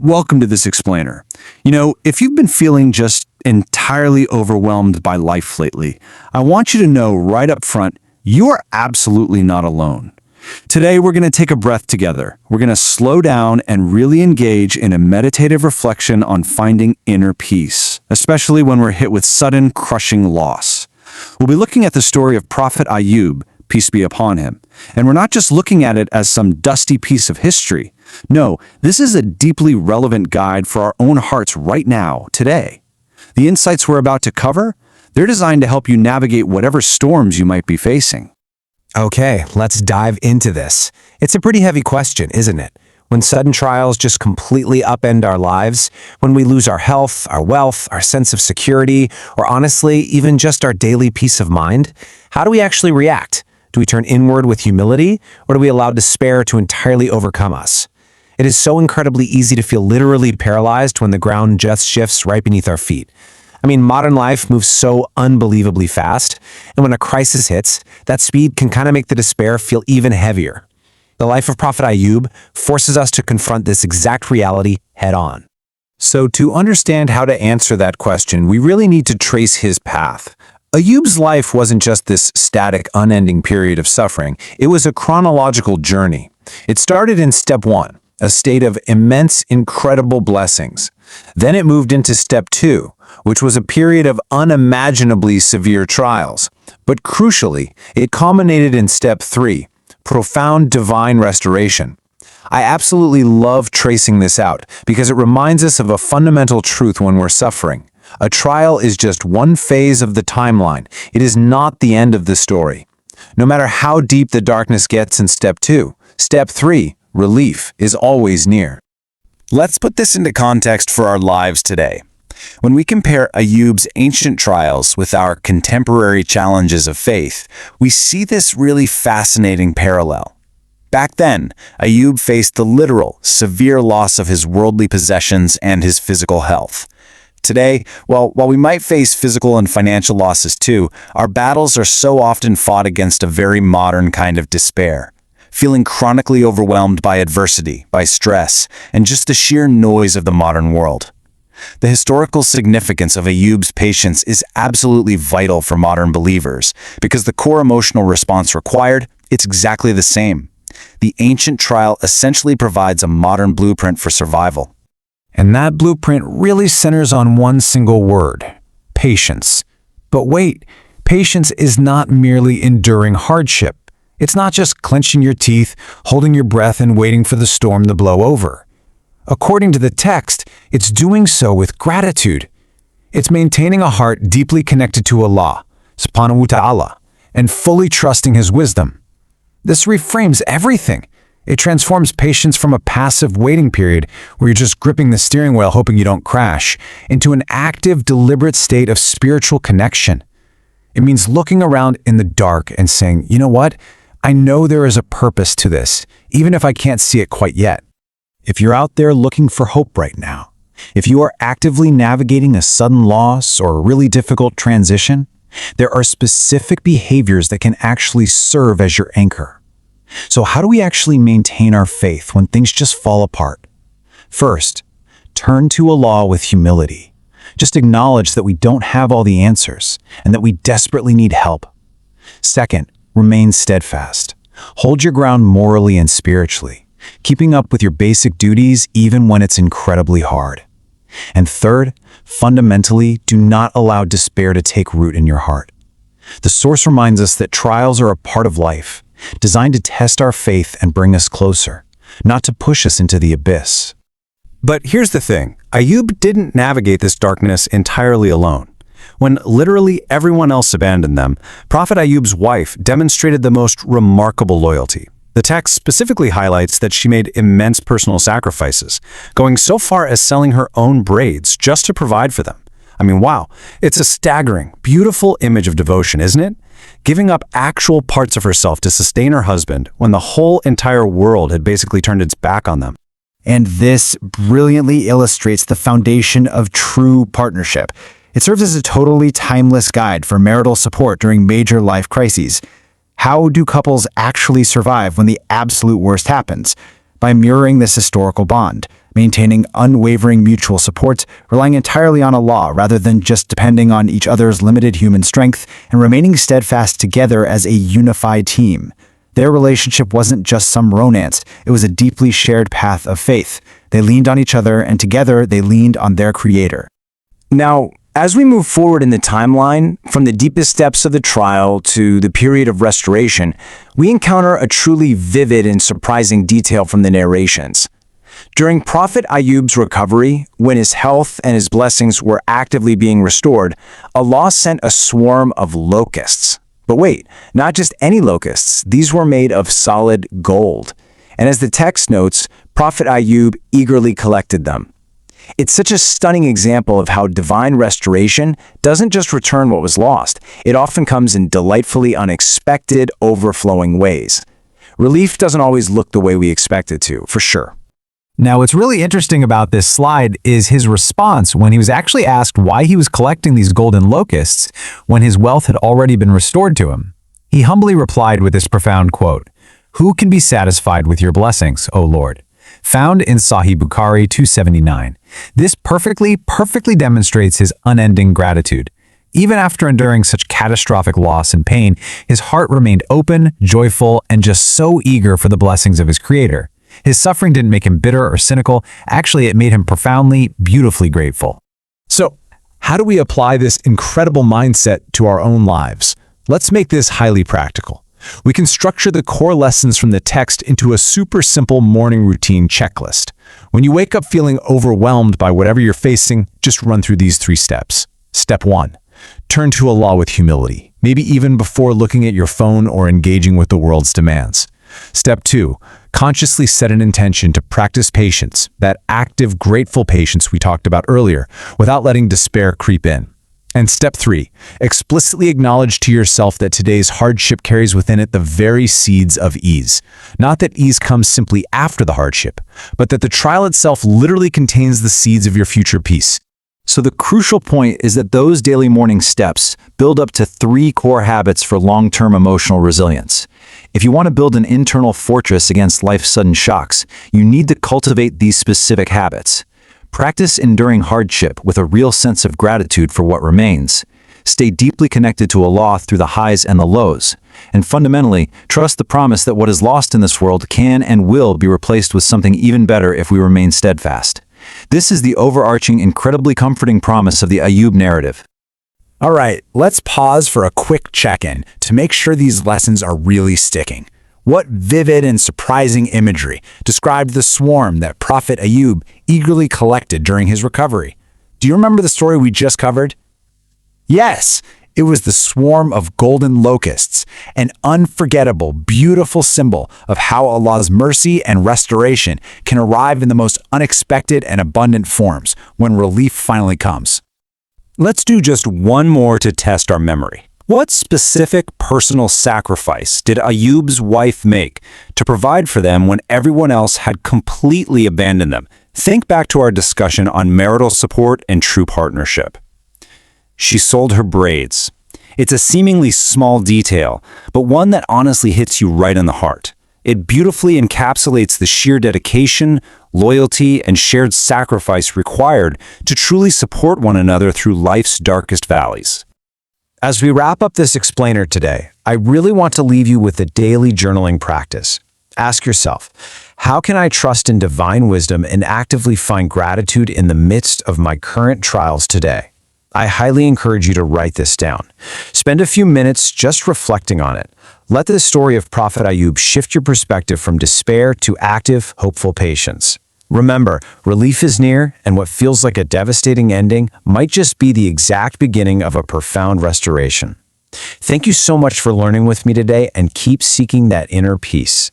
Welcome to this explainer. If you've been feeling just entirely overwhelmed by life lately, I want you to know right up front, you are absolutely not alone. Today, we're going to take a breath together. We're going to slow down and really engage in a meditative reflection on finding inner peace, especially when we're hit with sudden, crushing loss. We'll be looking at the story of Prophet Ayyub, peace be upon him. And we're not just looking at it as some dusty piece of history. No, this is a deeply relevant guide for our own hearts right now, today. The insights we're about to cover, they're designed to help you navigate whatever storms you might be facing. Okay, let's dive into this. It's a pretty heavy question, isn't it? When sudden trials just completely upend our lives, when we lose our health, our wealth, our sense of security, or honestly, even just our daily peace of mind, how do we actually react? Do we turn inward with humility, or do we allow despair to entirely overcome us? It is so incredibly easy to feel literally paralyzed when the ground just shifts right beneath our feet. Modern life moves so unbelievably fast, and when a crisis hits, that speed can kind of make the despair feel even heavier. The life of Prophet Ayyub forces us to confront this exact reality head-on. So to understand how to answer that question, we really need to trace his path. Ayyub's life wasn't just this static, unending period of suffering. It was a chronological journey. It started in step 1, a state of immense, incredible blessings. Then it moved into step 2, which was a period of unimaginably severe trials. But crucially, it culminated in step 3, profound divine restoration. I absolutely love tracing this out because it reminds us of a fundamental truth when we're suffering. A trial is just one phase of the timeline. It is not the end of the story. No matter how deep the darkness gets in step 2, step 3, relief, is always near. Let's put this into context for our lives today. When we compare Ayyub's ancient trials with our contemporary challenges of faith, we see this really fascinating parallel. Back then, Ayyub faced the literal, severe loss of his worldly possessions and his physical health. Today, while we might face physical and financial losses too, our battles are so often fought against a very modern kind of despair. Feeling chronically overwhelmed by adversity, by stress, and just the sheer noise of the modern world. The historical significance of Ayyub's patience is absolutely vital for modern believers, because the core emotional response required, it's exactly the same. The ancient trial essentially provides a modern blueprint for survival. And that blueprint really centers on one single word: patience. But wait, patience is not merely enduring hardship. It's not just clenching your teeth, holding your breath, and waiting for the storm to blow over. According to the text, it's doing so with gratitude. It's maintaining a heart deeply connected to Allah, subhanahu wa ta'ala, and fully trusting His wisdom. This reframes everything. It transforms patience from a passive waiting period where you're just gripping the steering wheel hoping you don't crash, into an active, deliberate state of spiritual connection. It means looking around in the dark and saying, you know what? I know there is a purpose to this, even if I can't see it quite yet. If you're out there looking for hope right now, if you are actively navigating a sudden loss or a really difficult transition, there are specific behaviors that can actually serve as your anchor. So how do we actually maintain our faith when things just fall apart? First, turn to Allah with humility. Just acknowledge that we don't have all the answers and that we desperately need help. Second, remain steadfast. Hold your ground morally and spiritually, keeping up with your basic duties even when it's incredibly hard. And third, fundamentally, do not allow despair to take root in your heart. The source reminds us that trials are a part of life, designed to test our faith and bring us closer, not to push us into the abyss. But here's the thing, Ayyub didn't navigate this darkness entirely alone. When literally everyone else abandoned them, Prophet Ayyub's wife demonstrated the most remarkable loyalty. The text specifically highlights that she made immense personal sacrifices, going so far as selling her own braids just to provide for them. Wow, it's a staggering, beautiful image of devotion, isn't it? Giving up actual parts of herself to sustain her husband when the whole entire world had basically turned its back on them. And this brilliantly illustrates the foundation of true partnership. It serves as a totally timeless guide for marital support during major life crises. How do couples actually survive when the absolute worst happens? By mirroring this historical bond, maintaining unwavering mutual support, relying entirely on Allah rather than just depending on each other's limited human strength, and remaining steadfast together as a unified team. Their relationship wasn't just some romance, it was a deeply shared path of faith. They leaned on each other, and together they leaned on their Creator. Now, as we move forward in the timeline, from the deepest depths of the trial to the period of restoration, we encounter a truly vivid and surprising detail from the narrations. During Prophet Ayyub's recovery, when his health and his blessings were actively being restored, Allah sent a swarm of locusts. But wait, not just any locusts, these were made of solid gold. And as the text notes, Prophet Ayyub eagerly collected them. It's such a stunning example of how divine restoration doesn't just return what was lost, it often comes in delightfully unexpected, overflowing ways. Relief doesn't always look the way we expect it to, for sure. Now, what's really interesting about this slide is his response when he was actually asked why he was collecting these golden locusts when his wealth had already been restored to him. He humbly replied with this profound quote, "Who can be satisfied with your blessings, O Lord?" Found in Sahih Bukhari 279. This perfectly demonstrates his unending gratitude. Even after enduring such catastrophic loss and pain, his heart remained open, joyful, and just so eager for the blessings of his Creator. His suffering didn't make him bitter or cynical. Actually, it made him profoundly, beautifully grateful. So, how do we apply this incredible mindset to our own lives? Let's make this highly practical. We can structure the core lessons from the text into a super simple morning routine checklist. When you wake up feeling overwhelmed by whatever you're facing, just run through these 3 steps. Step 1. Turn to Allah with humility, maybe even before looking at your phone or engaging with the world's demands. Step 2. Consciously set an intention to practice patience, that active, grateful patience we talked about earlier, without letting despair creep in. And step 3, explicitly acknowledge to yourself that today's hardship carries within it the very seeds of ease. Not that ease comes simply after the hardship, but that the trial itself literally contains the seeds of your future peace. So the crucial point is that those daily morning steps build up to 3 core habits for long-term emotional resilience. If you want to build an internal fortress against life's sudden shocks, you need to cultivate these specific habits. Practice enduring hardship with a real sense of gratitude for what remains. Stay deeply connected to Allah through the highs and the lows. And fundamentally, trust the promise that what is lost in this world can and will be replaced with something even better if we remain steadfast. This is the overarching, incredibly comforting promise of the Ayyub narrative. All right, let's pause for a quick check-in to make sure these lessons are really sticking. What vivid and surprising imagery described the swarm that Prophet Ayyub eagerly collected during his recovery? Do you remember the story we just covered? Yes, it was the swarm of golden locusts, an unforgettable, beautiful symbol of how Allah's mercy and restoration can arrive in the most unexpected and abundant forms when relief finally comes. Let's do just one more to test our memory. What specific personal sacrifice did Ayyub's wife make to provide for them when everyone else had completely abandoned them? Think back to our discussion on marital support and true partnership. She sold her braids. It's a seemingly small detail, but one that honestly hits you right in the heart. It beautifully encapsulates the sheer dedication, loyalty, and shared sacrifice required to truly support one another through life's darkest valleys. As we wrap up this explainer today, I really want to leave you with a daily journaling practice. Ask yourself, how can I trust in divine wisdom and actively find gratitude in the midst of my current trials today? I highly encourage you to write this down. Spend a few minutes just reflecting on it. Let the story of Prophet Ayyub shift your perspective from despair to active, hopeful patience. Remember, relief is near, and what feels like a devastating ending might just be the exact beginning of a profound restoration. Thank you so much for learning with me today, and keep seeking that inner peace.